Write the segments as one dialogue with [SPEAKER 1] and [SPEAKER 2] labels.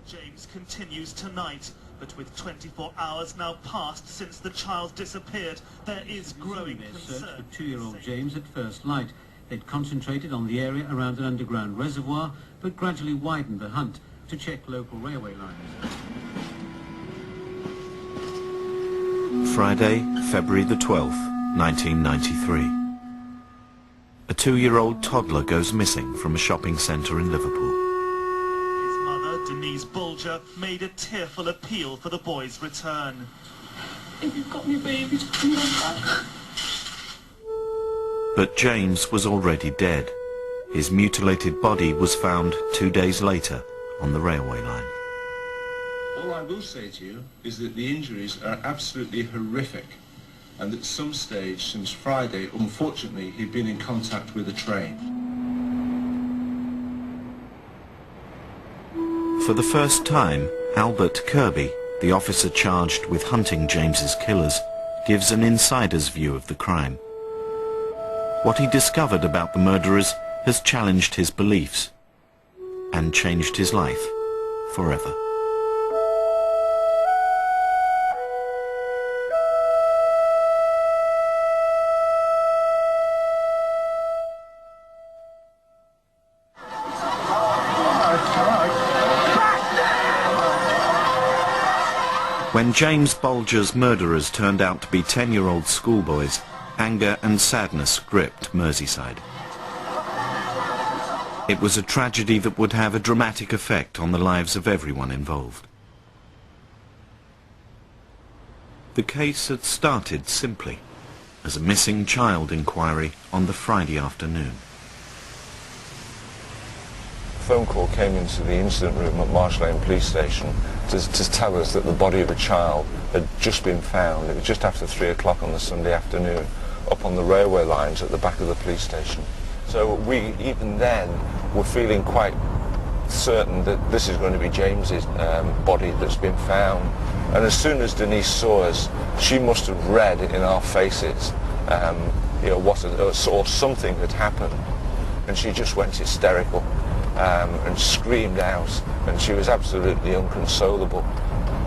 [SPEAKER 1] James continues tonight, but with 24 hours now passed since the child disappeared, there is growing concern.
[SPEAKER 2] Search for 2-year-old James at first light. They'd concentrated on the area around an underground reservoir, but gradually widened the hunt to check local railway lines.
[SPEAKER 3] Friday, February the 12th, 1993. A 2-year-old toddler goes missing from a shopping centre in Liverpool.
[SPEAKER 1] Bulger made a tearful appeal for the boy's return.
[SPEAKER 4] If you've got me a baby, just come back.
[SPEAKER 3] But James was already dead. His mutilated body was found 2 days later on the railway line.
[SPEAKER 5] All I will say to you is that the injuries are absolutely horrific, and at some stage since Friday, unfortunately, he'd been in contact with a train.
[SPEAKER 3] For the first time, Albert Kirby, the officer charged with hunting James's killers, gives an insider's view of the crime. What he discovered about the murderers has challenged his beliefs and changed his life forever. When James Bulger's murderers turned out to be 10-year-old schoolboys, anger and sadness gripped Merseyside. It was a tragedy that would have a dramatic effect on the lives of everyone involved. The case had started simply as a missing child inquiry on the Friday afternoon.
[SPEAKER 6] A phone call came into the incident room at Marsh Lane Police Station to tell us that the body of a child had just been found. It was just after 3 o'clock on the Sunday afternoon up on the railway lines at the back of the police station. So we, even then, were feeling quite certain that this is going to be James's body that's been found. And as soon as Denise saw us, she must have read in our faces or something had happened, and she just went hysterical. And screamed out, and she was absolutely inconsolable.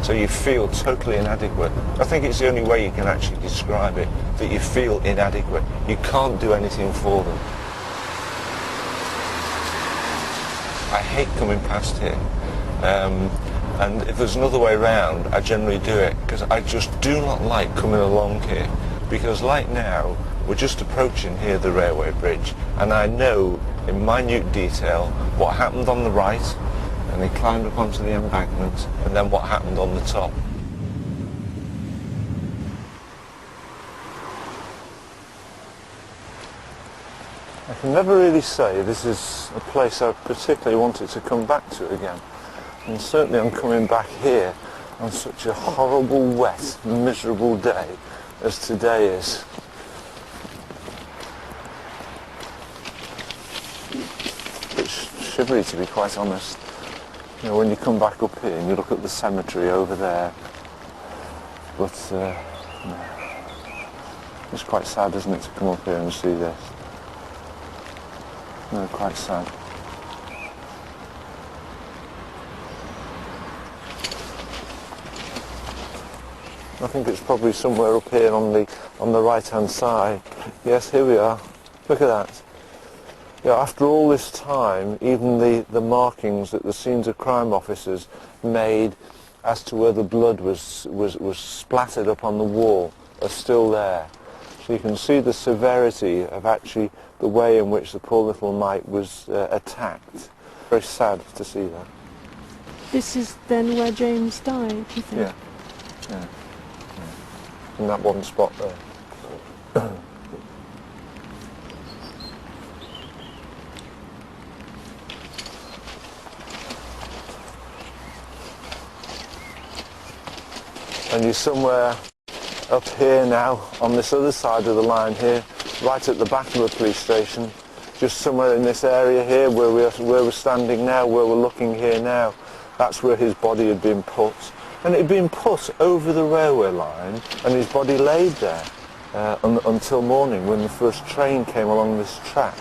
[SPEAKER 6] So you feel totally inadequate. I think it's the only way you can actually describe it, that you feel inadequate. You can't do anything for them. I hate coming past here, and if there's another way around, I generally do it, because I just do not like coming along here, because like now, we're just approaching here the railway bridge, and I know in minute detail what happened on the right, and they climbed up onto the embankment, and then what happened on the top. I can never really say this is a place I particularly wanted to come back to again, and certainly I'm coming back here on such a horrible, wet, miserable day as today is. Shivery, to be quite honest. You know, when you come back up here and you look at the cemetery over there, but it's quite sad, isn't it, to come up here and see this? No, quite sad. I think it's probably somewhere up here on the right-hand side. Yes, here we are. Look at that. Yeah, after all this time, even the markings that the scenes of crime officers made as to where the blood was splattered up on the wall are still there. So you can see the severity of actually the way in which the poor little mite was attacked. Very sad to see that.
[SPEAKER 4] This is then where James died, do you think?
[SPEAKER 6] Yeah. Yeah. In that one spot there. And you're somewhere up here now, on this other side of the line here, right at the back of the police station, just somewhere in this area here where we're standing now, where we're looking here now. That's where his body had been put. And it had been put over the railway line, and his body laid there until morning when the first train came along this track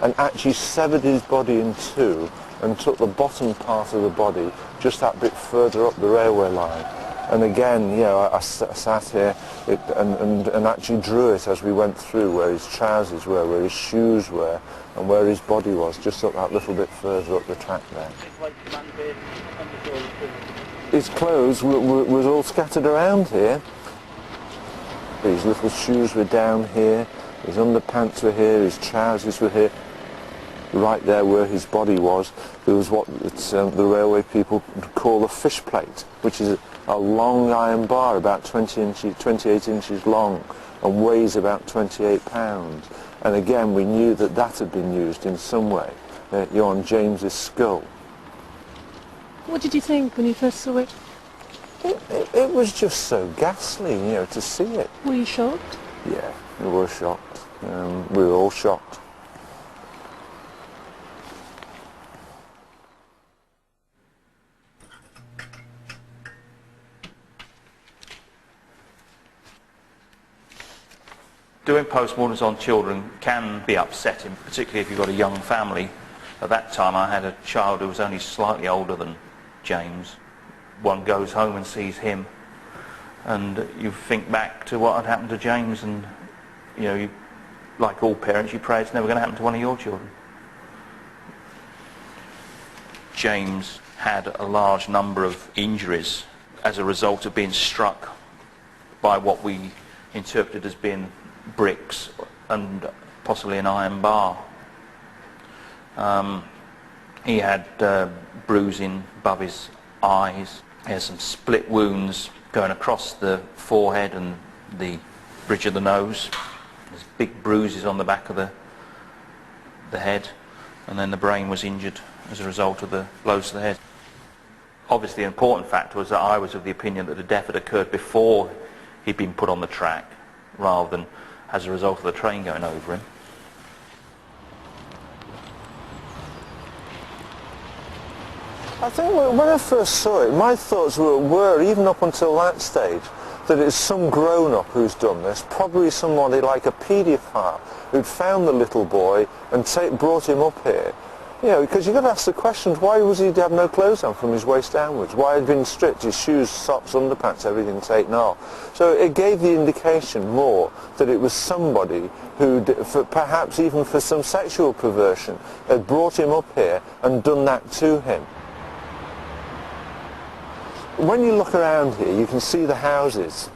[SPEAKER 6] and actually severed his body in two and took the bottom part of the body just that bit further up the railway line. And again, you know, I sat here and actually drew it as we went through, where his trousers were, where his shoes were, and where his body was, just up that little bit further up the track there. His clothes was all scattered around here. His little shoes were down here, his underpants were here, his trousers were here. Right there where his body was, there was what the railway people call a fish plate, which is a long iron bar about 28 inches long and weighs about 28 pounds. And again, we knew that that had been used in some way on James's skull.
[SPEAKER 4] What did you think when you first saw it?
[SPEAKER 6] It was just so ghastly, you know, to see it.
[SPEAKER 4] Were you shocked?
[SPEAKER 6] Yeah, we were shocked. We were all shocked.
[SPEAKER 7] Doing postmortems on children can be upsetting, particularly if you've got a young family. At that time I had a child who was only slightly older than James. One goes home and sees him, and you think back to what had happened to James, and you know, like all parents, you pray it's never going to happen to one of your children. James had a large number of injuries as a result of being struck by what we interpreted as being bricks and possibly an iron bar. He had bruising above his eyes. He had some split wounds going across the forehead and the bridge of the nose. There's big bruises on the back of the head, and then the brain was injured as a result of the blows to the head. Obviously the important factor was that I was of the opinion that the death had occurred before he'd been put on the track rather than as a result of the train going over him.
[SPEAKER 6] I think when I first saw it, my thoughts were even up until that stage, that it's some grown-up who's done this, probably somebody like a paedophile who'd found the little boy and brought him up here. You know, because you've got to ask the questions, why was he have no clothes on from his waist downwards? Why had he been stripped? His shoes, socks, underpants, everything taken off. So it gave the indication more that it was somebody who, perhaps even for some sexual perversion, had brought him up here and done that to him. When you look around here, you can see the houses,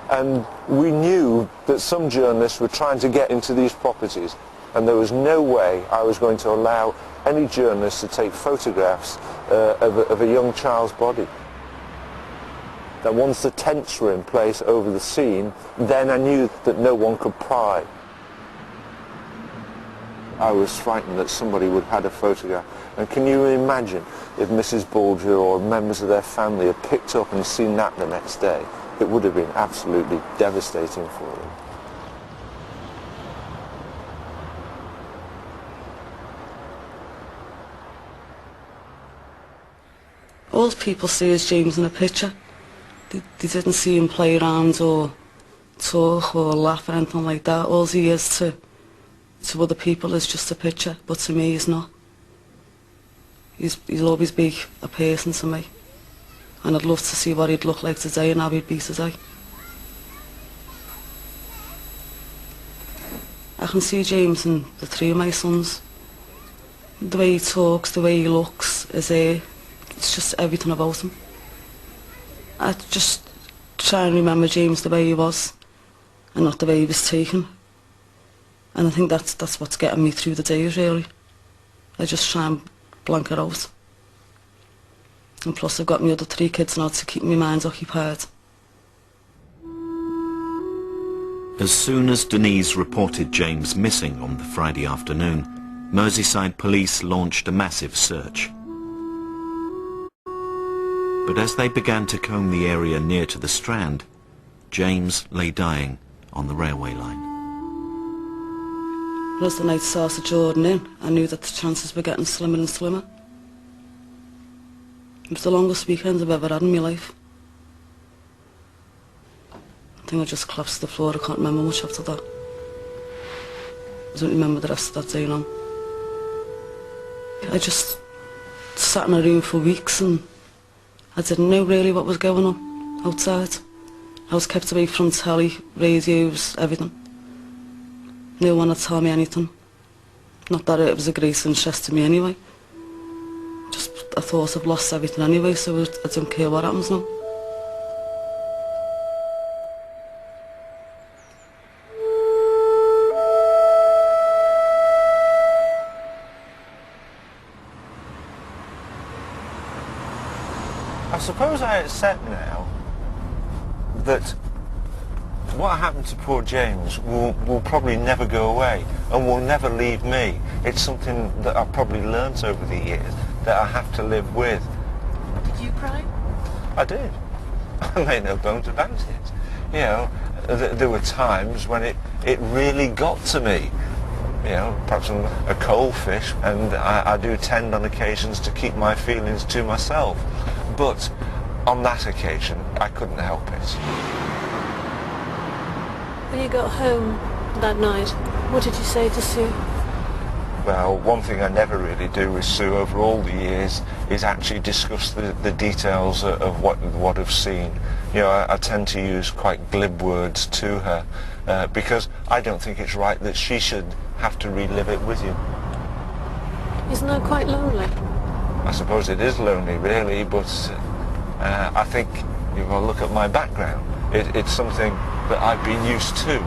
[SPEAKER 6] and we knew that some journalists were trying to get into these properties, and there was no way I was going to allow any journalist to take photographs of a young child's body. That once the tents were in place over the scene, then I knew that no one could pry. I was frightened that somebody would have had a photograph. And can you imagine if Mrs. Bulger or members of their family had picked up and seen that the next day? It would have been absolutely devastating for them.
[SPEAKER 8] All people see is James in a picture. They didn't see him play around or talk or laugh or anything like that. All he is to other people is just a picture, but to me he's not. He'll always be a person to me, and I'd love to see what he'd look like today and how he'd be today. I can see James in the three of my sons. The way he talks, the way he looks, his hair, it's just everything about him. I just try and remember James the way he was and not the way he was taken. And I think that's what's getting me through the days, really. I just try and blank it out. And plus I've got my other three kids now to keep my mind occupied.
[SPEAKER 3] As soon as Denise reported James missing on the Friday afternoon, Merseyside police launched a massive search. But as they began to comb the area near to the Strand, James lay dying on the railway line.
[SPEAKER 8] As the night started drawing in, I knew that the chances were getting slimmer and slimmer. It was the longest weekend I've ever had in my life. I think I just collapsed to the floor. I can't remember much after that. I don't remember the rest of that day now. I just sat in a room for weeks and I didn't know really what was going on outside. I was kept away from telly, radios, everything. No one would tell me anything. Not that it was a great interest to me anyway. Just I thought I've lost everything anyway, so I don't care what happens now.
[SPEAKER 6] I suppose I accept now that what happened to poor James will probably never go away and will never leave me. It's something that I've probably learnt over the years that I have to live with.
[SPEAKER 4] Did you cry?
[SPEAKER 6] I did. I made no bones about it. You know, there were times when it really got to me. You know, perhaps I'm a cold fish, and I do tend on occasions to keep my feelings to myself. But on that occasion, I couldn't help it.
[SPEAKER 4] When you got home that night, what did you say to Sue?
[SPEAKER 6] Well, one thing I never really do with Sue over all the years is actually discuss the details of what I've seen. You know, I tend to use quite glib words to her because I don't think it's right that she should have to relive it with you.
[SPEAKER 4] Isn't that quite lonely?
[SPEAKER 6] I suppose it is lonely, really, but I think, you know, look at my background. It's something that I've been used to,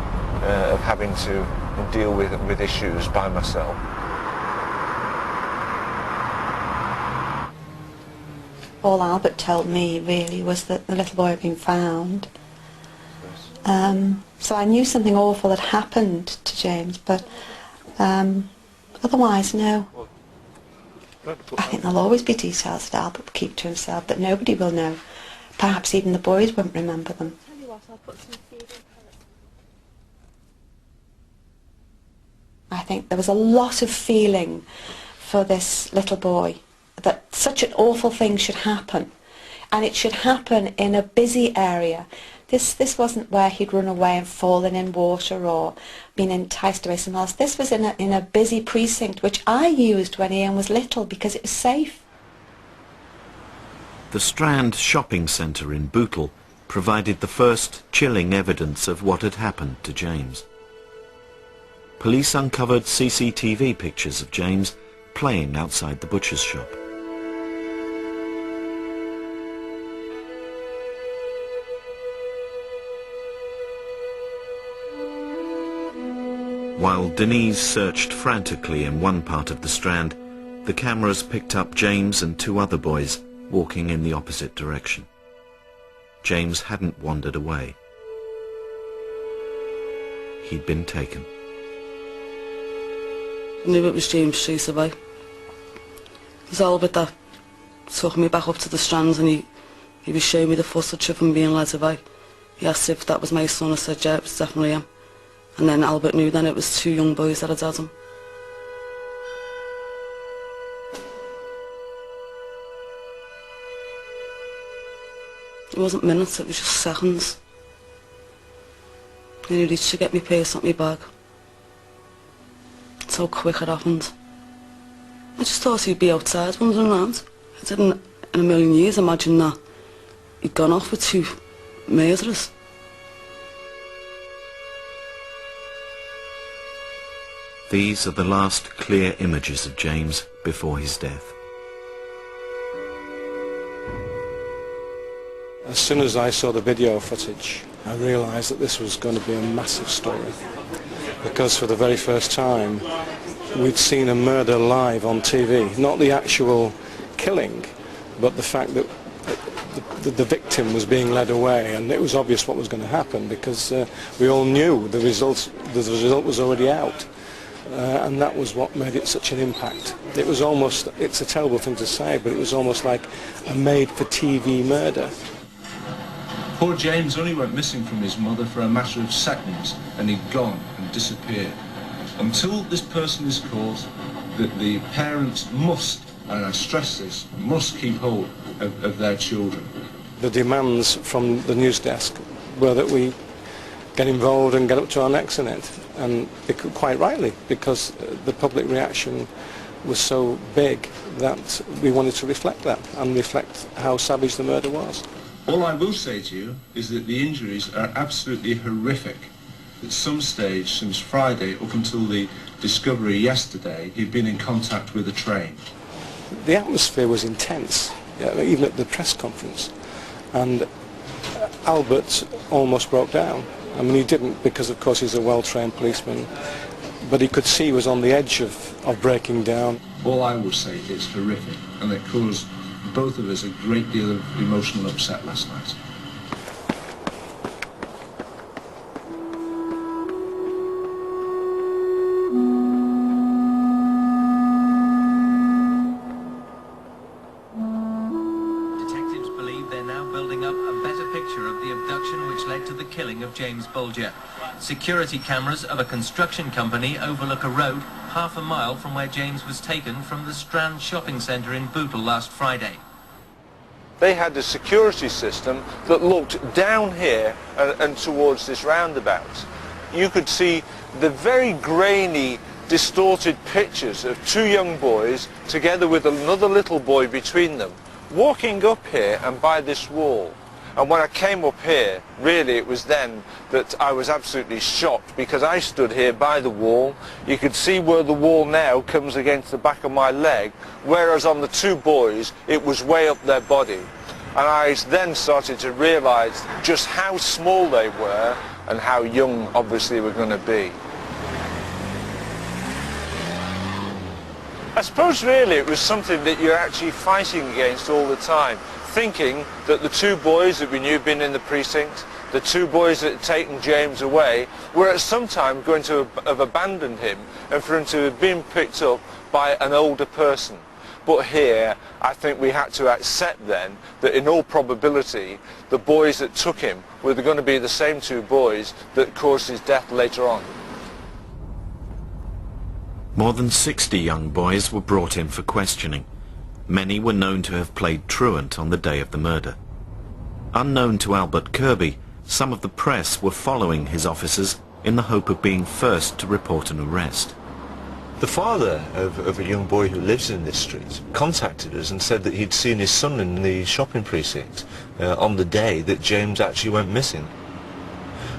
[SPEAKER 6] of having to deal with issues by myself.
[SPEAKER 9] All Albert told me really was that the little boy had been found. So I knew something awful had happened to James, but otherwise, no. I think there'll always be details that Albert will keep to himself that nobody will know. Perhaps even the boys won't remember them. I think there was a lot of feeling for this little boy, that such an awful thing should happen, and it should happen in a busy area. This wasn't where he'd run away and fallen in water or been enticed away somewhere else. This was in a busy precinct, which I used when Ian was little because it was safe.
[SPEAKER 3] The Strand shopping centre in Bootle provided the first chilling evidence of what had happened to James. Police uncovered CCTV pictures of James playing outside the butcher's shop. While Denise searched frantically in one part of the Strand, the cameras picked up James and two other boys walking in the opposite direction. James hadn't wandered away. He'd been taken.
[SPEAKER 8] I knew it was James straight away. It was Albert that took me back up to the Strands, and he was showing me the footage of him being led away. He asked if that was my son. I said, yeah, it was definitely him. And then Albert knew then it was two young boys that had had him. It wasn't minutes, it was just seconds. And he reached to get me purse at my bag. It's how quick it happened. I just thought he'd be outside wandering around. I didn't in a million years imagine that he'd gone off with two murderers.
[SPEAKER 3] These are the last clear images of James before his death.
[SPEAKER 10] As soon as I saw the video footage, I realised that this was going to be a massive story. Because for the very first time, we'd seen a murder live on TV. Not the actual killing, but the fact that the victim was being led away, and it was obvious what was going to happen because we all knew the result was already out. And that was what made it such an impact. It was almost, it's a terrible thing to say, but it was almost like a made-for-TV murder.
[SPEAKER 5] Poor James only went missing from his mother for a matter of seconds, and he'd gone and disappeared. Until this person is caught, that the parents must, and I stress this, must keep hold of their children.
[SPEAKER 10] The demands from the news desk were that we get involved and get up to our necks in it, and quite rightly, because the public reaction was so big that we wanted to reflect that and reflect how savage the murder was.
[SPEAKER 5] All I will say to you is that the injuries are absolutely horrific. At some stage since Friday up until the discovery yesterday, he'd been in contact with a train.
[SPEAKER 10] The atmosphere was intense, even at the press conference, and Albert almost broke down. I mean, he didn't because of course he's a well-trained policeman, but he could see he was on the edge of breaking down.
[SPEAKER 5] All I will say is horrific, and it caused both of us a great deal of emotional upset last night.
[SPEAKER 11] Detectives believe they're now building up a better picture of the abduction which led to the killing of James Bulger. Security cameras of a construction company overlook a road half a mile from where James was taken from the Strand shopping centre in Bootle last Friday.
[SPEAKER 6] They had a security system that looked down here and towards this roundabout. You could see the very grainy, distorted pictures of two young boys together with another little boy between them, walking up here and by this wall. And when I came up here, really it was then that I was absolutely shocked, because I stood here by the wall. You could see where the wall now comes against the back of my leg, whereas on the two boys it was way up their body. And I then started to realise just how small they were and how young obviously they were going to be. I suppose really it was something that you're actually fighting against all the time, thinking that the two boys that we knew had been in the precinct, the two boys that had taken James away, were at some time going to have abandoned him and for him to have been picked up by an older person. But here, I think we had to accept then that in all probability, the boys that took him were going to be the same two boys that caused his death later on.
[SPEAKER 3] More than 60 young boys were brought in for questioning. Many were known to have played truant on the day of the murder. Unknown to Albert Kirby, some of the press were following his officers in the hope of being first to report an arrest.
[SPEAKER 6] The father of a young boy who lives in this street contacted us and said that he'd seen his son in the shopping precinct on the day that James actually went missing.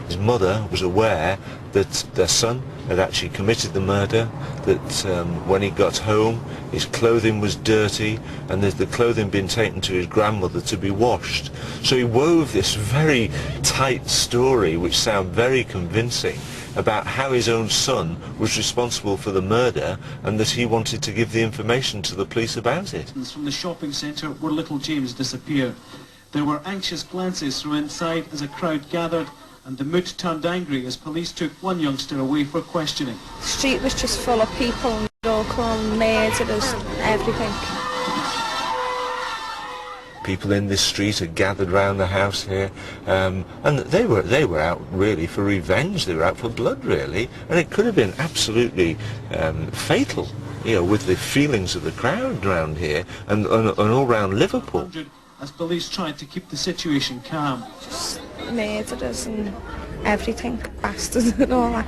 [SPEAKER 6] His mother was aware that their son had actually committed the murder, that when he got home his clothing was dirty and the clothing been taken to his grandmother to be washed. So he wove this very tight story which sounded very convincing about how his own son was responsible for the murder and that he wanted to give the information to the police about it.
[SPEAKER 12] From the shopping centre where little James disappeared. There were anxious glances from inside as a crowd gathered, and the mood turned angry as police took one youngster away for questioning.
[SPEAKER 13] The street was just full of people and they're all calling murderers, everything.
[SPEAKER 6] People in this street had gathered round the house here, and they were out really for revenge. They were out for blood, really, and it could have been absolutely fatal, you know, with the feelings of the crowd around here and all round Liverpool.
[SPEAKER 12] As police tried to keep the situation calm.
[SPEAKER 13] Just murderers and everything, bastards and all that.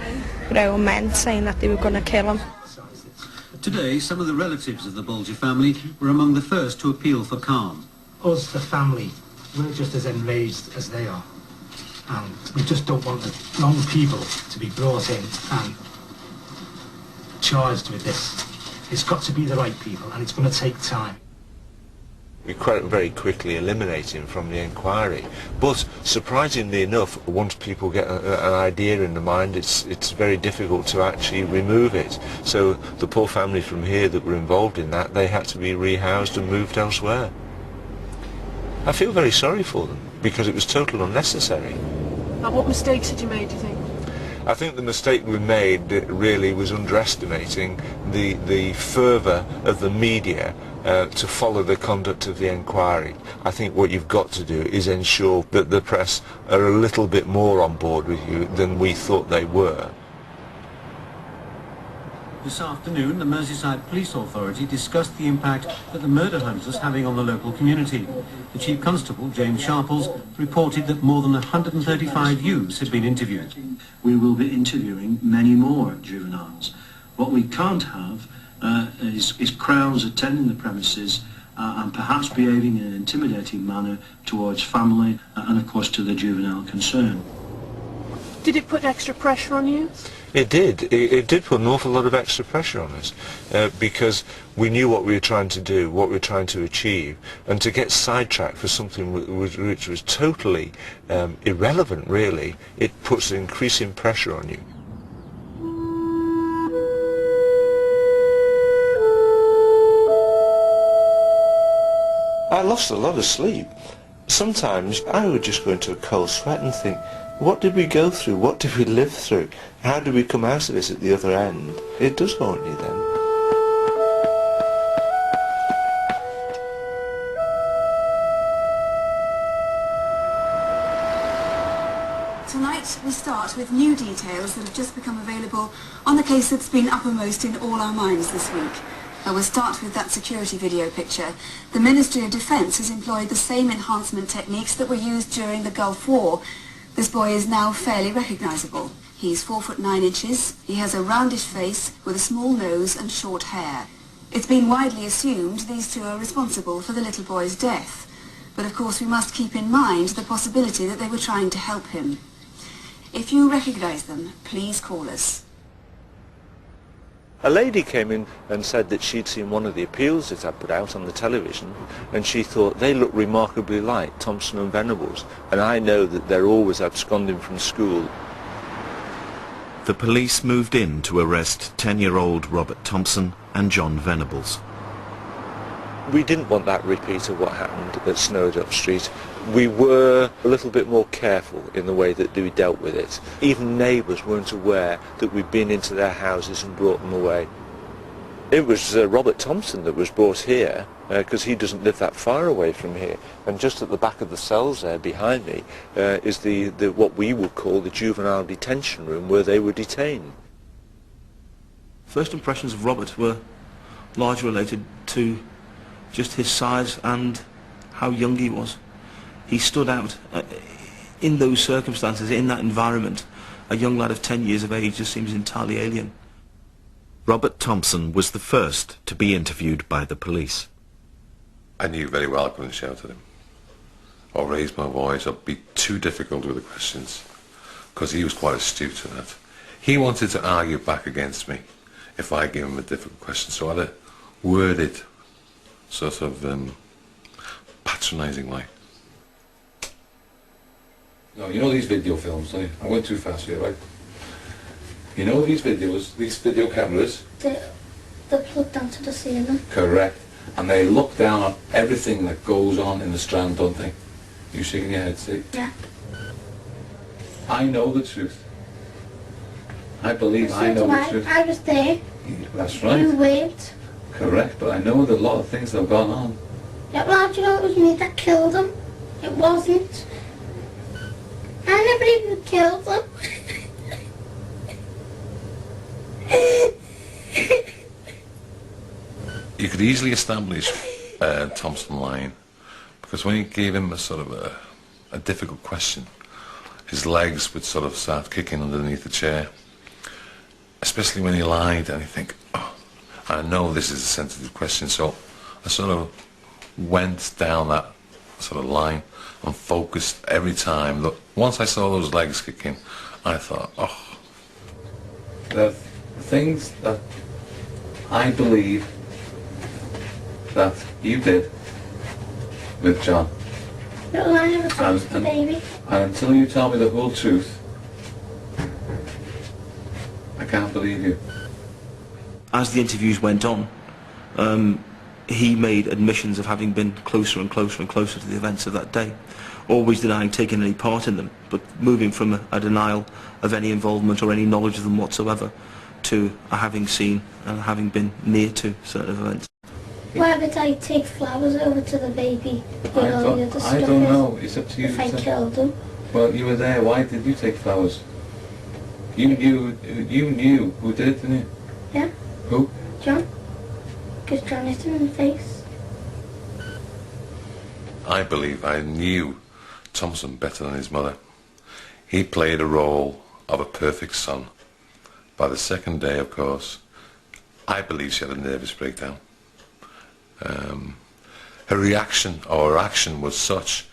[SPEAKER 13] Grown men saying that they were going to kill him.
[SPEAKER 2] Today, some of the relatives of the Bulger family were among the first to appeal for calm.
[SPEAKER 14] Us, the family, we're just as enraged as they are. And we just don't want the wrong people to be brought in and charged with this. It's got to be the right people, and it's going to take time.
[SPEAKER 6] We quite very quickly eliminate him from the inquiry, but surprisingly enough, once people get an idea in the mind, it's very difficult to actually remove it. So the poor family from here that were involved in that, they had to be rehoused and moved elsewhere. I feel very sorry for them because it was totally unnecessary.
[SPEAKER 4] And what mistakes had you made, do you think?
[SPEAKER 6] I think the mistake we made really was underestimating the fervour of the media to follow the conduct of the inquiry. I think what you've got to do is ensure that the press are a little bit more on board with you than we thought they were.
[SPEAKER 2] This afternoon, the Merseyside Police Authority discussed the impact that the murder hunt was having on the local community. The Chief Constable, James Sharples, reported that more than 135 youths had been interviewed.
[SPEAKER 15] We will be interviewing many more juveniles. What we can't have his crowds attending the premises and perhaps behaving in an intimidating manner towards family and of course to the juvenile concerned.
[SPEAKER 4] Did it put extra pressure on you?
[SPEAKER 6] It did. It did put an awful lot of extra pressure on us because we knew what we were trying to do, what we were trying to achieve, and to get sidetracked for something which was totally irrelevant, really, it puts increasing pressure on you. I lost a lot of sleep. Sometimes I would just go into a cold sweat and think, what did we go through? What did we live through? How did we come out of this at the other end? It does haunt you then.
[SPEAKER 16] Tonight we start with new details that have just become available on the case that's been uppermost in all our minds this week. We'll start with that security video picture. The Ministry of Defence has employed the same enhancement techniques that were used during the Gulf War. This boy is now fairly recognisable. He's 4'9". He has a roundish face with a small nose and short hair. It's been widely assumed these two are responsible for the little boy's death. But of course we must keep in mind the possibility that they were trying to help him. If you recognise them, please call us.
[SPEAKER 6] A lady came in and said that she'd seen one of the appeals that I put out on the television, and she thought they looked remarkably like Thompson and Venables, and I know that they're always absconding from school.
[SPEAKER 3] The police moved in to arrest 10-year-old Robert Thompson and John Venables.
[SPEAKER 6] We didn't want that repeat of what happened at Snowdon Street. We were a little bit more careful in the way that we dealt with it. Even neighbours weren't aware that we'd been into their houses and brought them away. It was Robert Thompson that was brought here because he doesn't live that far away from here. And just at the back of the cells there behind me is the what we would call the juvenile detention room where they were detained.
[SPEAKER 17] First impressions of Robert were largely related to just his size and how young he was. He stood out in those circumstances, in that environment. A young lad of 10 years of age just seems entirely alien.
[SPEAKER 3] Robert Thompson was the first to be interviewed by the police.
[SPEAKER 18] I knew very well I couldn't shout at him or raise my voice or be too difficult with the questions, because he was quite astute at that. He wanted to argue back against me if I gave him a difficult question, so I had to word it sort of patronising like.
[SPEAKER 19] No, you know these video films, don't you? I went too fast here, right? You know these videos, these video cameras?
[SPEAKER 20] They're plugged onto the ceiling.
[SPEAKER 19] Correct. And they look down on everything that goes on in the Strand, don't they? You shaking your head, see?
[SPEAKER 20] Yeah.
[SPEAKER 19] I know the truth. I believe I know the truth.
[SPEAKER 20] I was there.
[SPEAKER 19] That's right.
[SPEAKER 20] You waved.
[SPEAKER 19] Correct, but I know that a lot of things that have gone on.
[SPEAKER 20] Yeah, well, how do you know it was me that killed him? It wasn't. I never even killed him.
[SPEAKER 18] You could easily establish Thompson lying, because when you gave him a sort of a difficult question, his legs would sort of start kicking underneath the chair, especially when he lied, and you think, oh, I know this is a sensitive question, so I sort of went down that sort of line and focused every time. Look, once I saw those legs kicking, I thought, oh.
[SPEAKER 19] The things that I believe that you did with John.
[SPEAKER 20] No, I never touched the baby.
[SPEAKER 19] And until you tell me the whole truth, I can't believe you.
[SPEAKER 17] As the interviews went on, he made admissions of having been closer and closer and closer to the events of that day, always denying taking any part in them, but moving from a denial of any involvement or any knowledge of them whatsoever to a having seen and having been near to certain events.
[SPEAKER 20] Why would I take flowers over to the baby?
[SPEAKER 19] I don't know. It's up to you.
[SPEAKER 20] If I killed him.
[SPEAKER 19] Well, you were there. Why did you take flowers? You knew who did it, didn't you?
[SPEAKER 20] Yeah.
[SPEAKER 19] Who?
[SPEAKER 20] John. Because John hit him in the face.
[SPEAKER 18] I believe I knew Thompson better than his mother. He played a role of a perfect son. By the second day, of course, I believe she had a nervous breakdown. Her reaction or her action was such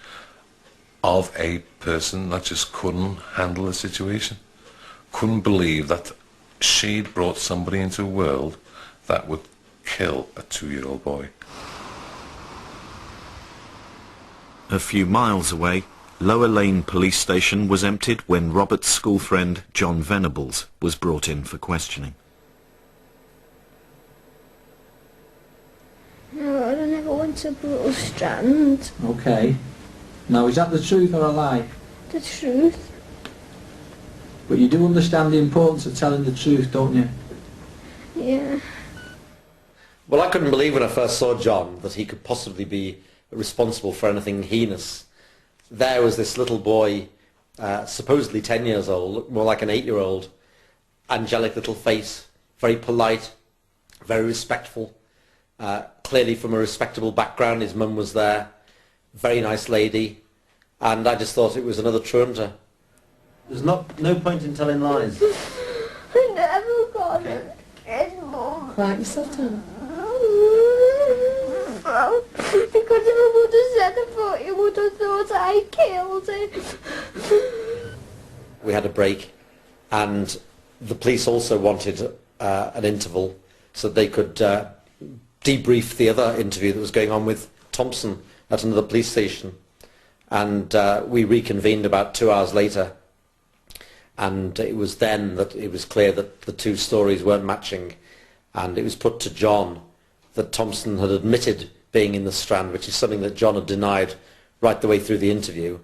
[SPEAKER 18] of a person that just couldn't handle the situation, couldn't believe that she'd brought somebody into a world that would kill a 2-year-old boy.
[SPEAKER 3] A few miles away, Lower Lane police station was emptied when Robert's school friend John Venables was brought in for questioning.
[SPEAKER 20] No, I never went to Brutal Strand.
[SPEAKER 21] Okay. Now, is that the truth or a lie?
[SPEAKER 20] The truth.
[SPEAKER 21] But you do understand the importance of telling the truth, don't you?
[SPEAKER 20] Yeah.
[SPEAKER 22] Well, I couldn't believe when I first saw John that he could possibly be responsible for anything heinous. There was this little boy, supposedly 10 years old, looked more like an 8-year-old, angelic little face, very polite, very respectful, clearly from a respectable background. His mum was there, very nice lady, and I just thought it was another truanter. There's no point in telling lies.
[SPEAKER 20] I never got it. It's Mum.
[SPEAKER 9] Quiet yourself down.
[SPEAKER 20] Because if I would have said I thought you would have thought I killed him.
[SPEAKER 22] We had a break, and the police also wanted an interval so they could debrief the other interview that was going on with Thompson at another police station. And we reconvened about 2 hours later, and it was then that it was clear that the two stories weren't matching, and it was put to John that Thompson had admitted being in the Strand, which is something that John had denied right the way through the interview.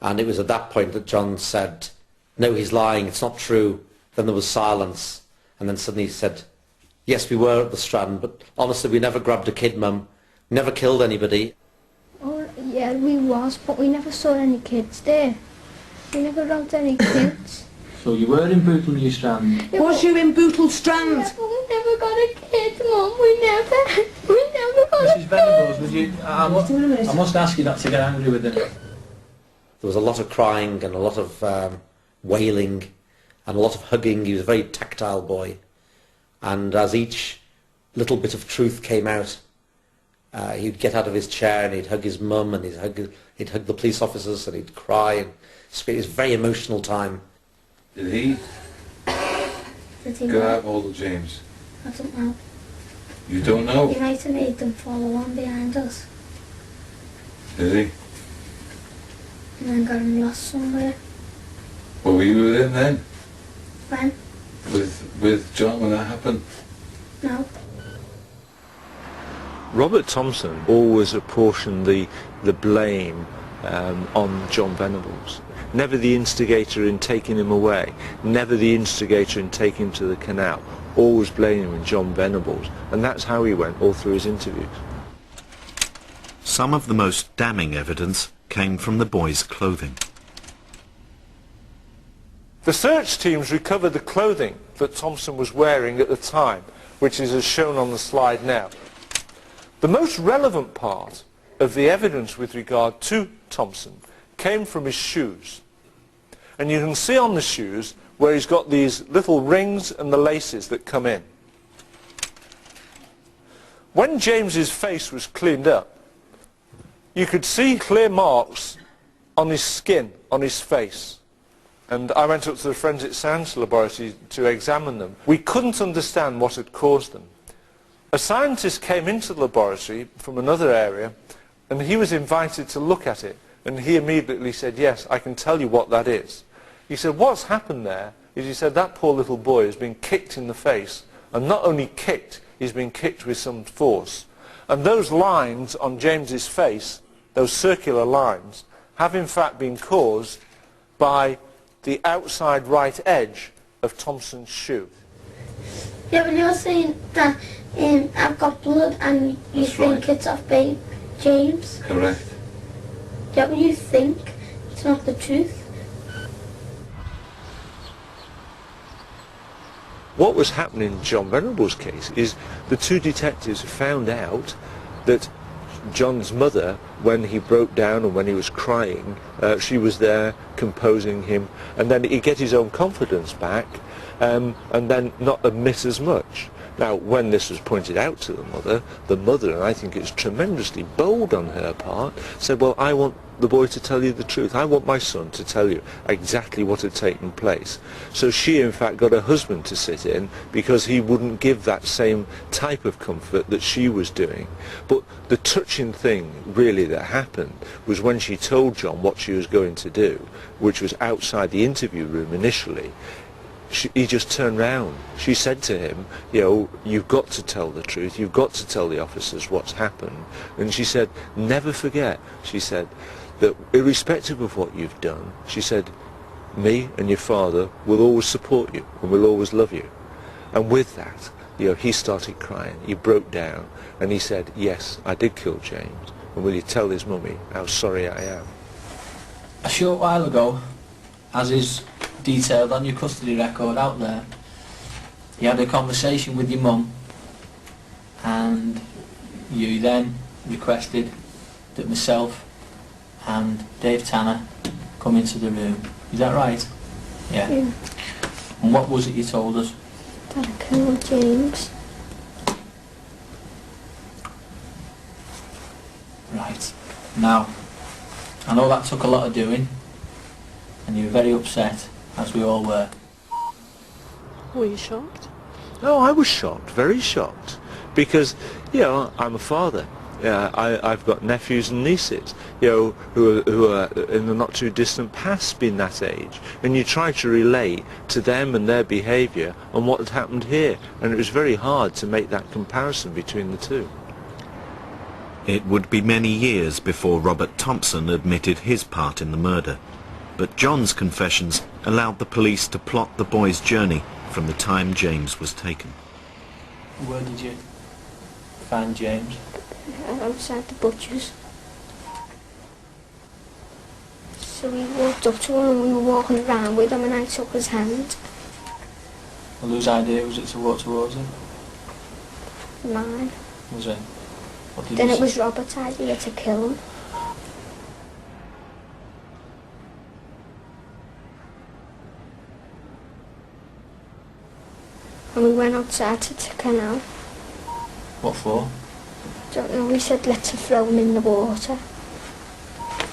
[SPEAKER 22] And it was at that point that John said, no, he's lying, it's not true. Then there was silence, and then suddenly he said, yes, we were at the Strand, but honestly, we never grabbed a kid, Mum. We never killed anybody.
[SPEAKER 20] Oh, yeah, we was, but we never saw any kids there. We never robbed any kids.
[SPEAKER 21] So you were in Bootle New Strand?
[SPEAKER 20] Yeah,
[SPEAKER 9] was you in Bootle Strand?
[SPEAKER 20] Yeah, but we never got a kid, Mum. We never got
[SPEAKER 21] Mrs. Venables, would you... I must ask you not to get angry with him.
[SPEAKER 22] There was a lot of crying and a lot of wailing and a lot of hugging. He was a very tactile boy. And as each little bit of truth came out, he'd get out of his chair and he'd hug his mum and he'd hug the police officers and he'd cry. And it was a very emotional time.
[SPEAKER 19] Did he go out and hold James?
[SPEAKER 20] I don't know.
[SPEAKER 19] You don't know?
[SPEAKER 20] He might have made them follow on behind us.
[SPEAKER 19] Did he?
[SPEAKER 20] And then got him lost somewhere.
[SPEAKER 19] Well, were you with him then?
[SPEAKER 20] When?
[SPEAKER 19] With John when that happened?
[SPEAKER 20] No.
[SPEAKER 6] Robert Thompson always apportioned the blame on John Venables. Never the instigator in taking him away, never the instigator in taking him to the canal, always blaming John Venables, and that's how he went all through his interviews.
[SPEAKER 3] Some of the most damning evidence came from the boy's clothing.
[SPEAKER 6] The search teams recovered the clothing that Thompson was wearing at the time, which is as shown on the slide now. The most relevant part of the evidence with regard to Thompson came from his shoes. And you can see on the shoes where he's got these little rings and the laces that come in. When James's face was cleaned up, you could see clear marks on his skin, on his face. And I went up to the Forensic Science Laboratory to examine them. We couldn't understand what had caused them. A scientist came into the laboratory from another area, and he was invited to look at it. And he immediately said, yes, I can tell you what that is. He said, what's happened there is, he said, that poor little boy has been kicked in the face. And not only kicked, he's been kicked with some force. And those lines on James's face, those circular lines, have in fact been caused by the outside right edge of Thompson's shoe.
[SPEAKER 20] Yeah, when you're saying that I've got blood and you think it's off by James.
[SPEAKER 19] Correct.
[SPEAKER 20] Yeah, but you think it's not the truth.
[SPEAKER 6] What was happening in John Venables' case is the two detectives found out that John's mother, when he broke down and when he was crying, she was there composing him, and then he'd get his own confidence back and then not admit as much. Now, when this was pointed out to the mother, and I think it's tremendously bold on her part, said, well, I want the boy to tell you the truth. I want my son to tell you exactly what had taken place. So she, in fact, got her husband to sit in because he wouldn't give that same type of comfort that she was doing. But the touching thing, really, that happened was when she told John what she was going to do, which was outside the interview room initially. He just turned round. She said to him, you know, you've got to tell the truth, you've got to tell the officers what's happened. And she said, never forget, she said, that irrespective of what you've done, she said, me and your father will always support you and will always love you. And with that, you know, he started crying, he broke down, and he said, yes, I did kill James, and will you tell his mummy how sorry I am?
[SPEAKER 21] A short while ago, as is detailed on your custody record out there, you had a conversation with your mum, and you then requested that myself and Dave Tanner come into the room. Is that right? Yeah. And what was it you told us?
[SPEAKER 20] That I killed James.
[SPEAKER 21] Right. Now, I know that took a lot of doing, and you were very upset, as we all were.
[SPEAKER 4] Were you shocked?
[SPEAKER 6] Oh, I was shocked, very shocked, because, you know, I'm a father. Yeah, I've got nephews and nieces, you know, who are in the not too distant past been that age, and you try to relate to them and their behaviour and what had happened here, and it was very hard to make that comparison between the two.
[SPEAKER 3] It would be many years before Robert Thompson admitted his part in the murder, but John's confessions allowed the police to plot the boy's journey from the time James was taken.
[SPEAKER 21] Where did you find James?
[SPEAKER 20] Outside the butcher's. So we walked up to him and we were walking around with him and I took his hand.
[SPEAKER 21] Well, whose idea was it to walk towards him?
[SPEAKER 20] Mine.
[SPEAKER 21] Was it? What did
[SPEAKER 20] Then
[SPEAKER 21] you
[SPEAKER 20] it
[SPEAKER 21] say?
[SPEAKER 20] was Robert's idea to kill him. And we went outside to the canal.
[SPEAKER 21] What for?
[SPEAKER 20] Don't know, we said let's throw him in the water.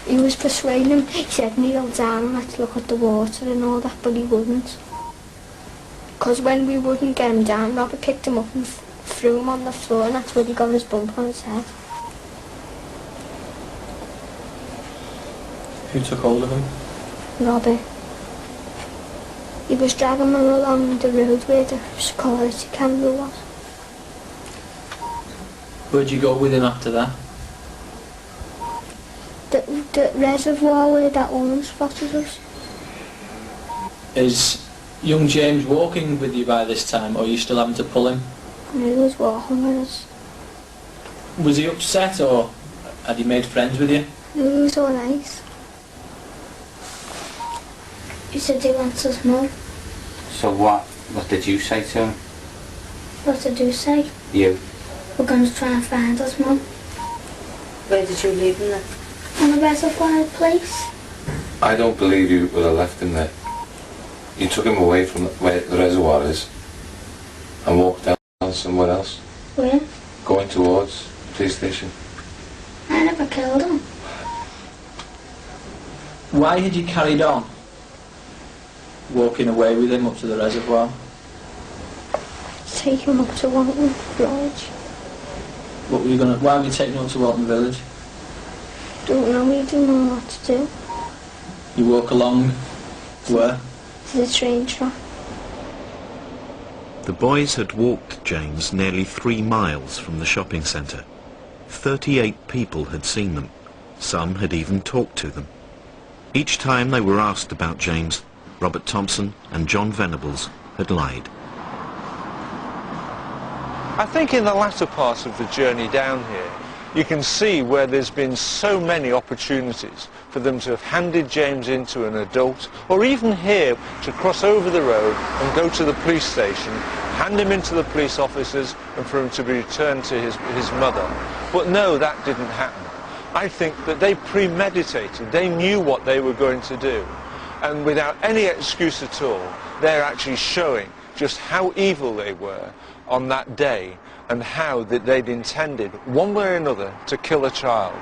[SPEAKER 20] He was persuading him, he said kneel down and let's look at the water and all that, but he wouldn't. Because when we wouldn't get him down, Robert picked him up and threw him on the floor, and that's where he got his bump on his head.
[SPEAKER 21] Who took hold of him?
[SPEAKER 20] Robert. He was dragging him along the road where the security camera was.
[SPEAKER 21] Where'd you go with him after that?
[SPEAKER 20] The reservoir where that woman spotted us.
[SPEAKER 21] Is young James walking with you by this time, or are you still having to pull him?
[SPEAKER 20] And he was walking with us.
[SPEAKER 21] Was he upset, or had he made friends with you?
[SPEAKER 20] He was all nice. He said he wants us more.
[SPEAKER 1] So what did you say to him?
[SPEAKER 20] What did you say?
[SPEAKER 1] You?
[SPEAKER 20] We're going to try and find us, Mum.
[SPEAKER 8] Where did you leave him then?
[SPEAKER 20] On a reservoir place.
[SPEAKER 19] I don't believe you would have left him there. You took him away from where the reservoir is and walked down somewhere else.
[SPEAKER 20] Where?
[SPEAKER 19] Going towards the police station.
[SPEAKER 20] I never killed him.
[SPEAKER 21] Why had you carried on walking away with him up to the reservoir?
[SPEAKER 20] Take him up to Walton Village.
[SPEAKER 21] What were you gonna? Why were you taking him up to Walton Village?
[SPEAKER 20] Don't know, we didn't know what to do.
[SPEAKER 21] You walk along where?
[SPEAKER 20] To the train track.
[SPEAKER 3] The boys had walked James nearly 3 miles from the shopping centre. 38 people had seen them. Some had even talked to them. Each time they were asked about James, Robert Thompson and John Venables had lied.
[SPEAKER 6] I think in the latter part of the journey down here, you can see where there's been so many opportunities for them to have handed James into an adult, or even here to cross over the road and go to the police station, hand him into the police officers, and for him to be returned to his mother. But no, that didn't happen. I think that they premeditated, they knew what they were going to do, and without any excuse at all, they're actually showing just how evil they were on that day and how that they'd intended, one way or another, to kill a child.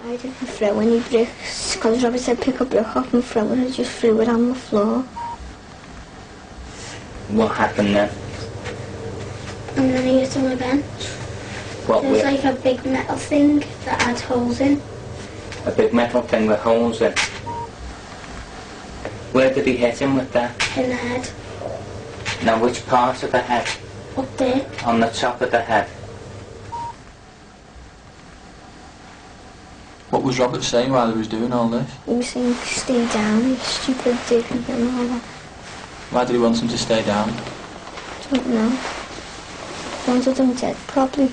[SPEAKER 20] I didn't throw any bricks because Robert said pick a brick up and throw it. I just threw it on the floor.
[SPEAKER 1] What happened then?
[SPEAKER 20] And then I hit on a bench.
[SPEAKER 1] What
[SPEAKER 20] There was
[SPEAKER 1] with?
[SPEAKER 20] like a big metal thing that had holes in.
[SPEAKER 1] A big metal thing with holes in. Where did he hit him with that?
[SPEAKER 20] In the head.
[SPEAKER 1] Now which part of the head?
[SPEAKER 20] Up there.
[SPEAKER 1] On the top of the head.
[SPEAKER 21] What was Robert saying while he was doing all this?
[SPEAKER 20] He was saying stay down, you stupid dick and all that.
[SPEAKER 21] Why did he want him to stay down?
[SPEAKER 20] Don't know. Wanted him dead, probably.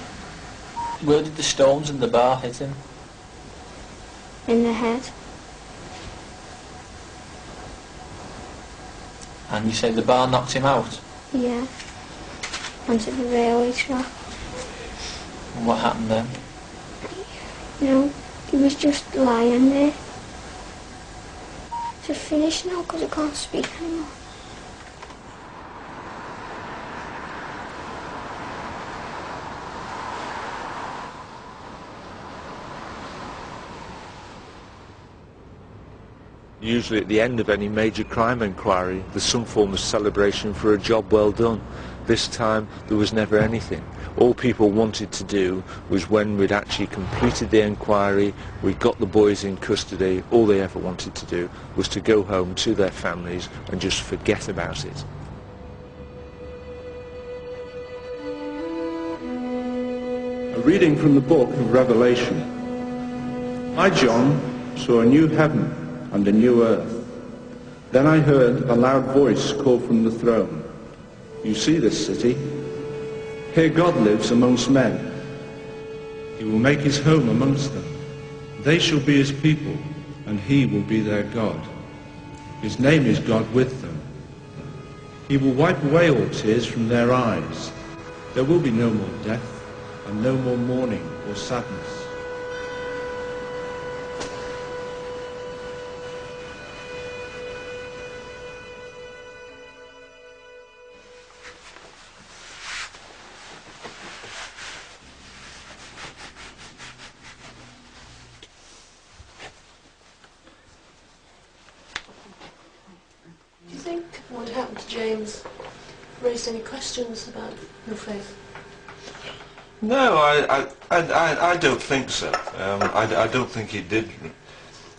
[SPEAKER 21] Where did the stones and the bar hit him?
[SPEAKER 20] In the head.
[SPEAKER 21] And you say the bar knocked him out?
[SPEAKER 20] Yeah. Onto the railway track.
[SPEAKER 21] And what happened then?
[SPEAKER 20] You know, he was just lying there. Just finished now because I can't speak anymore.
[SPEAKER 6] Usually at the end of any major crime inquiry, there's some form of celebration for a job well done. This time, there was never anything. All people wanted to do was when we'd actually completed the inquiry, we'd got the boys in custody, all they ever wanted to do was to go home to their families and just forget about it.
[SPEAKER 5] A reading from the book of Revelation. I, John, saw a new heaven and a new earth. Then I heard a loud voice call from the throne. You see this city? Here God lives amongst men. He will make his home amongst them. They shall be his people, and he will be their God. His name is God with them. He will wipe away all tears from their eyes. There will be no more death, and no more mourning or sadness.
[SPEAKER 4] Do you think what happened to James raised any questions about your faith?
[SPEAKER 6] No, I don't think so. I don't think it did. When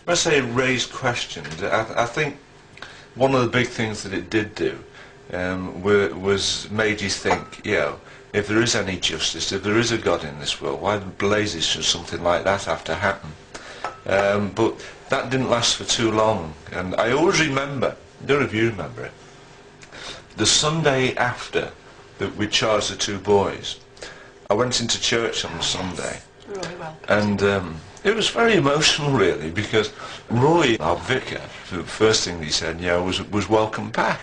[SPEAKER 6] I say raise questions, I think one of the big things that it did do was made you think, you know, if there is any justice, if there is a God in this world, why the blazes should something like that have to happen? But that didn't last for too long, and I always remember, I don't know if you remember it, the Sunday after that we charged the two boys, I went into church on the Sunday, and it was very emotional really, because Roy, our vicar, the first thing he said, was welcome back.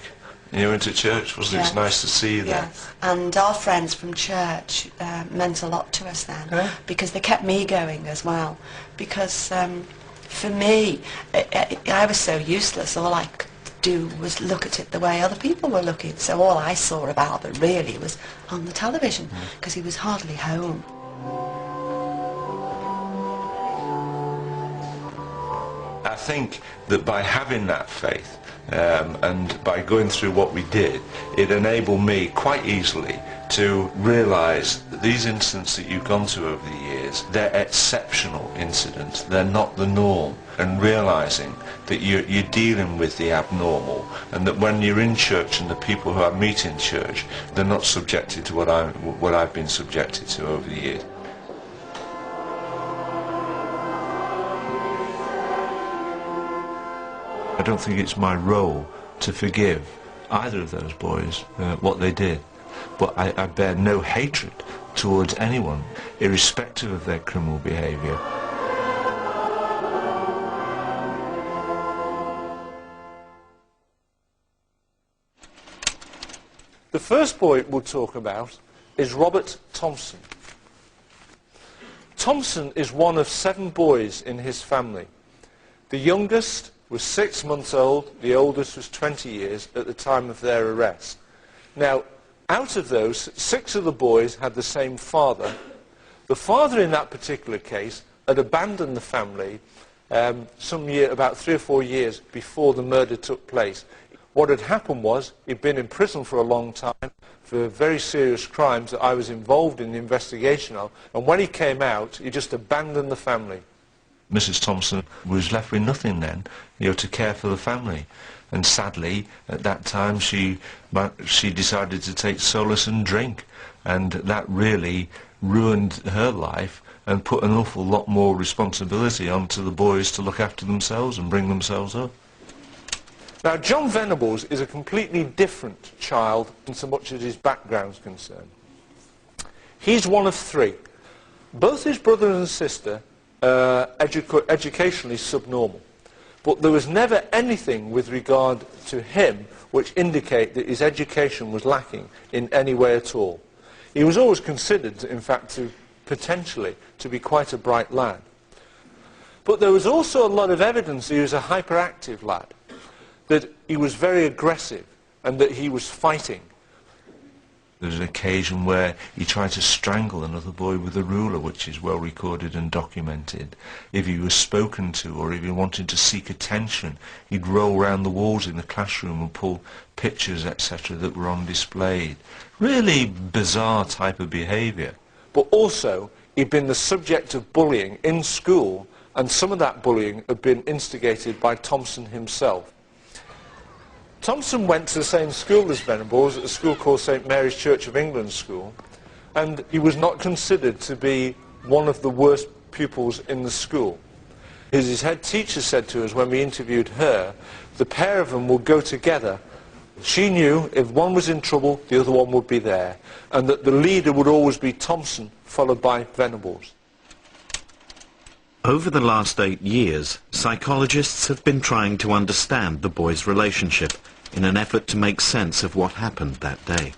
[SPEAKER 6] Into church, wasn't it? It's nice to see you there.
[SPEAKER 9] Yes, and our friends from church meant a lot to us then, because they kept me going as well. Because for me, I was so useless. All I could do was look at it the way other people were looking. So all I saw about it really was on the television, because he was hardly home.
[SPEAKER 6] I think that by having that faith, and by going through what we did, it enabled me quite easily to realise that these incidents that you've gone through over the years, they're exceptional incidents, they're not the norm, and realising that you're dealing with the abnormal, and that when you're in church and the people who I meet in church, they're not subjected to what I've been subjected to over the years. I don't think it's my role to forgive either of those boys what they did, but I bear no hatred towards anyone, irrespective of their criminal behaviour. The first boy we'll talk about is Robert Thompson. Thompson is one of 7 boys in his family. The youngest was 6 months old, the oldest was 20 years at the time of their arrest. Now, out of those, 6 of the boys had the same father. The father in that particular case had abandoned the family about 3 or 4 years before the murder took place. What had happened was he'd been in prison for a long time for very serious crimes that I was involved in the investigation of, and when he came out, he just abandoned the family.
[SPEAKER 5] Mrs. Thompson was left with nothing then, to care for the family. And sadly, at that time, she decided to take solace and drink, and that really ruined her life and put an awful lot more responsibility onto the boys to look after themselves and bring themselves up.
[SPEAKER 6] Now, John Venables is a completely different child in so much as his background's concerned. He's one of 3. Both his brother and sister are educationally subnormal, but there was never anything with regard to him which indicate that his education was lacking in any way at all. He was always considered, in fact, potentially to be quite a bright lad. But there was also a lot of evidence he was a hyperactive lad, that he was very aggressive and that he was fighting.
[SPEAKER 5] There was an occasion where he tried to strangle another boy with a ruler, which is well recorded and documented. If he was spoken to or if he wanted to seek attention, he'd roll round the walls in the classroom and pull pictures, etc., that were on display. Really bizarre type of behaviour.
[SPEAKER 6] But also, he'd been the subject of bullying in school, and some of that bullying had been instigated by Thompson himself. Thompson went to the same school as Venables, at a school called St Mary's Church of England School, and he was not considered to be one of the worst pupils in the school. As his head teacher said to us when we interviewed her, the pair of them would go together. She knew if one was in trouble, the other one would be there, and that the leader would always be Thompson, followed by Venables.
[SPEAKER 3] Over the last 8 years, psychologists have been trying to understand the boys' relationship in an effort to make sense of what happened that day.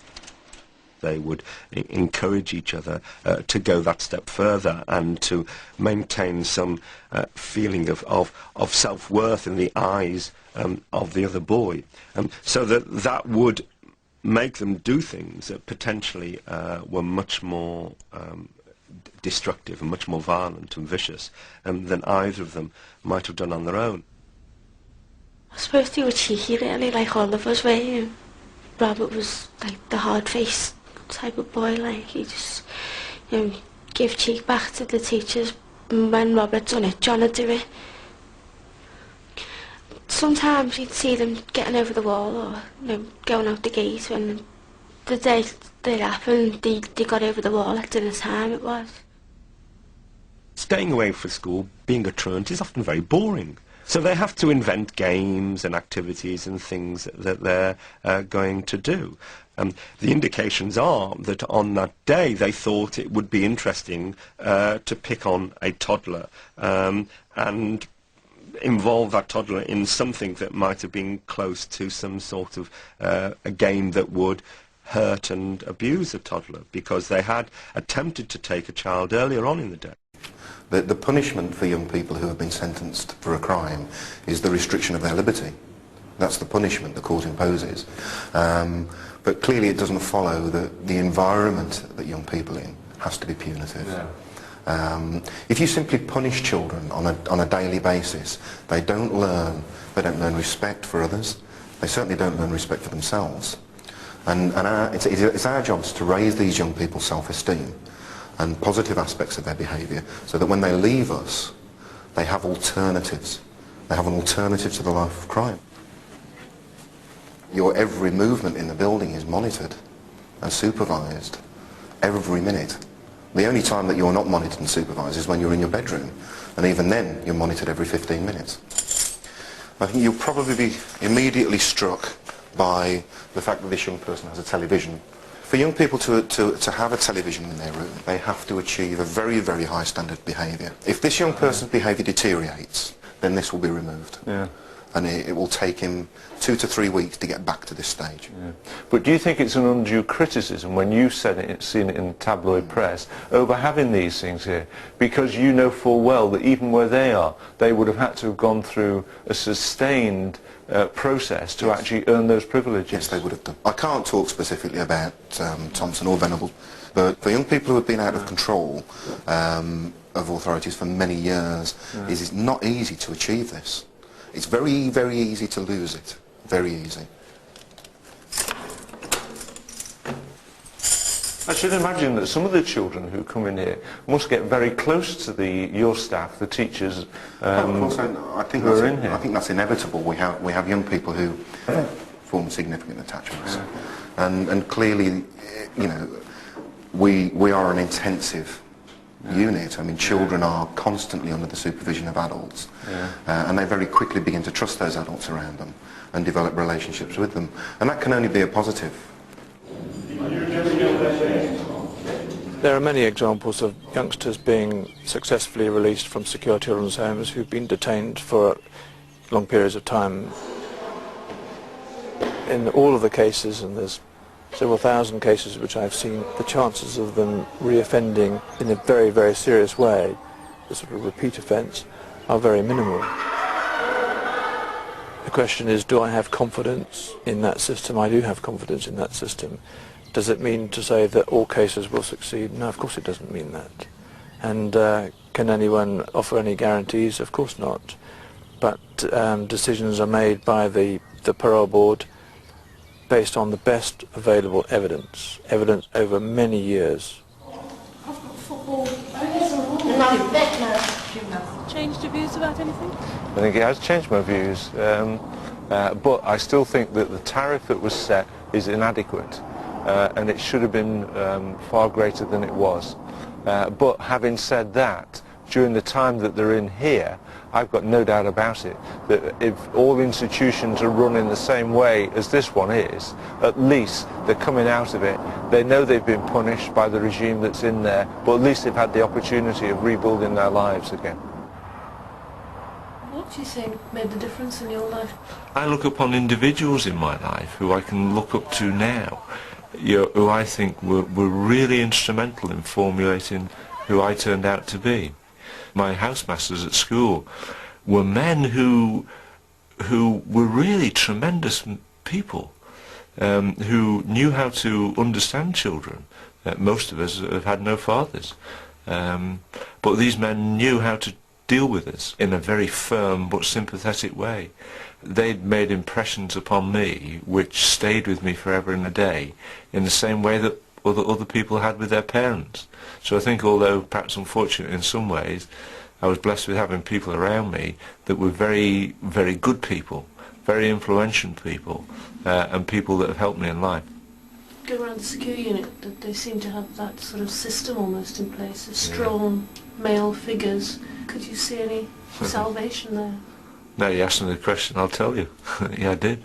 [SPEAKER 7] They would encourage each other to go that step further and to maintain some feeling of self-worth in the eyes of the other boy, so that would make them do things that potentially were much more destructive and much more violent and vicious than either of them might have done on their own.
[SPEAKER 10] I suppose they were cheeky really, like all of us were. Robert was like the hard-faced type of boy, like he just, give cheek back to the teachers. When Robert done it, John would do it. Sometimes you'd see them getting over the wall or going out the gate, when the day that happened, they got over the wall at dinner time it was.
[SPEAKER 7] Staying away from school, being a truant, is often very boring. So they have to invent games and activities and things that they're going to do. The indications are that on that day they thought it would be interesting to pick on a toddler and involve that toddler in something that might have been close to some sort of a game that would hurt and abuse a toddler, because they had attempted to take a child earlier on in the day.
[SPEAKER 23] The punishment for young people who have been sentenced for a crime is the restriction of their liberty. That's the punishment the court imposes. But clearly it doesn't follow that the environment that young people are in has to be punitive. Yeah. If you simply punish children on a daily basis, they don't learn respect for others. They certainly don't learn respect for themselves. And it's our jobs to raise these young people's self-esteem and positive aspects of their behaviour, so that when they leave us, they have alternatives. They have an alternative to the life of crime. Your every movement in the building is monitored and supervised every minute. The only time that you're not monitored and supervised is when you're in your bedroom, and even then you're monitored every 15 minutes. I think you'll probably be immediately struck by the fact that this young person has a television. For young people to have a television in their room, they have to achieve a very, very high standard of behaviour. If this young person's behaviour deteriorates, then this will be removed. Yeah. and it will take him 2 to 3 weeks to get back to this stage.
[SPEAKER 6] Yeah. But do you think it's an undue criticism when you've seen it in the tabloid press over having these things here? Because you know full well that even where they are, they would have had to have gone through a sustained process to actually earn those privileges.
[SPEAKER 23] Yes, they would have done. I can't talk specifically about Thompson or Venable, but for young people who have been out of control of authorities for many years, it's not easy to achieve this. It's very, very easy to lose it. Very easy.
[SPEAKER 6] I should imagine that some of the children who come in here must get very close to your staff, the teachers
[SPEAKER 23] I think
[SPEAKER 6] who are in here.
[SPEAKER 23] I think that's inevitable. We have young people who form significant attachments, and clearly, you know, we are an intensive unit. I mean, children are constantly under the supervision of adults, and they very quickly begin to trust those adults around them and develop relationships with them, and that can only be a positive.
[SPEAKER 6] There are many examples of youngsters being successfully released from secure children's homes who've been detained for long periods of time. In all of the cases, and there's several thousand cases which I've seen, the chances of them reoffending in a very, very serious way, a sort of repeat offence, are very minimal. The question is, do I have confidence in that system? I do have confidence in that system. Does it mean to say that all cases will succeed? No, of course it doesn't mean that. And can anyone offer any guarantees? Of course not. But decisions are made by the parole board based on the best available evidence over many years.
[SPEAKER 4] Changed your views about anything?
[SPEAKER 6] I think it has changed my views, but I still think that the tariff that was set is inadequate. And it should have been far greater than it was. But having said that, during the time that they're in here, I've got no doubt about it that if all institutions are run in the same way as this one is, at least they're coming out of it. They know they've been punished by the regime that's in there, but at least they've had the opportunity of rebuilding their lives again.
[SPEAKER 4] What do you think made the difference in your life?
[SPEAKER 7] I look upon individuals in my life who I can look up to now, who I think were really instrumental in formulating who I turned out to be. My housemasters at school were men who were really tremendous people, who knew how to understand children. Most of us have had no fathers, but these men knew how to deal with us in a very firm but sympathetic way. They'd made impressions upon me which stayed with me forever and a day, in the same way that other people had with their parents. So I think, although perhaps unfortunate in some ways, I was blessed with having people around me that were very, very good people, very influential people, and people that have helped me in life.
[SPEAKER 4] Go around the secure unit, that they seem to have that sort of system almost in place, of strong male figures. Could you see any salvation there?
[SPEAKER 7] Now you asked me the question, I'll tell you. Yeah, I did.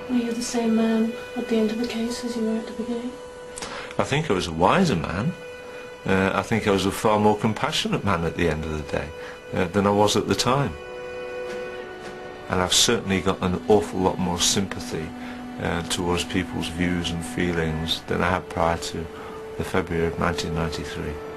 [SPEAKER 4] Were you the same man at the end of the case as you were at the beginning?
[SPEAKER 7] I think I was a wiser man. I think I was a far more compassionate man at the end of the day than I was at the time. And I've certainly got an awful lot more sympathy towards people's views and feelings than I had prior to the February of 1993.